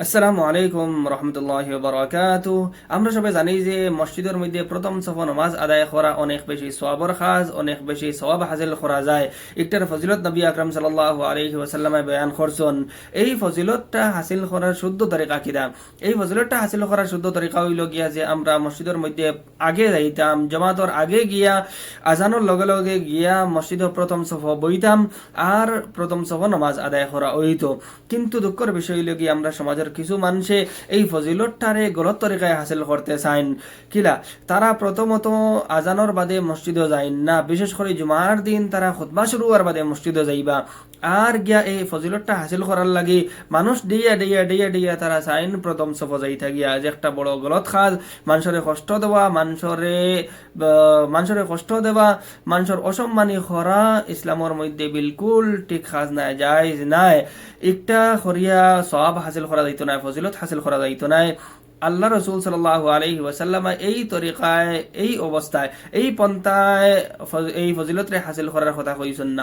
আসসালামু আলাইকুম রহমতুল্লাহি ওয়া বারাকাতুহু। আমরা সবাই জানি যে মসজিদের মধ্যে প্রথম সফ নামাজ আদায় করা অনেক বেশি সওয়াবের কাজ, অনেক বেশি সওয়াব হাসিল করা যায়। একটার ফজিলত নবী আকরাম সাল্লাল্লাহু আলাইহি ওয়াসাল্লামে বয়ান করছেন। এই ফজিলতটা হাসিল করার শুদ্ধ তরিকা কিরা? এই ফজিলতটা হাসিল করার শুদ্ধ তরিকা হইল গিয়া যে আমরা মসজিদের মধ্যে আগে যাইতাম, জামাতর আগে গিয়া আজানোর লগে লগে গিয়া মসজিদের প্রথম সফ বইতাম আর প্রথম সফ নামাজ আদায় করা হইতো। কিন্তু দুঃখের বিষয় হইল গিয়া আমরা সমাজের কিছু মানুষে এই ফজিলতটারে গলত তরিকায় হাসিল করতে চাইন। কিলা তারা প্রথমত আজানোর বাদে মসজিদে যাইন না, বিশেষ করে জুমার দিন তারা খুতবা শুরু হওয়ার বাদে মসজিদে যাইবা আর গিয়া এই ফজিলতটা হাসিল করার লাগি মানুষ দিয়া দিয়া দিয়া দিয়া তারা চাইন প্রথম সফ যাইতা গিয়া, যে একটা বড় গলত কাজ। মানুষরে কষ্ট দেওয়া, মানুষরে কষ্ট দেওয়া, মানুষের অসম্মানী করা ইসলামের মধ্যে বিলকুল ঠিক কাজ নাই, জায়েজ নাই। একটা করিয়া সওয়াব হাসিল করা যাইতো না, ফজিলত হাসিল করা যাইতো না। আল্লাহ রসুল সাল্লাল্লাহু আলাইহি ওয়াসাল্লাম এই তরিকায়, এই অবস্থায়, এই পন্থায় এই ফজিলতরে হাসিল করার কথা কইছেন না।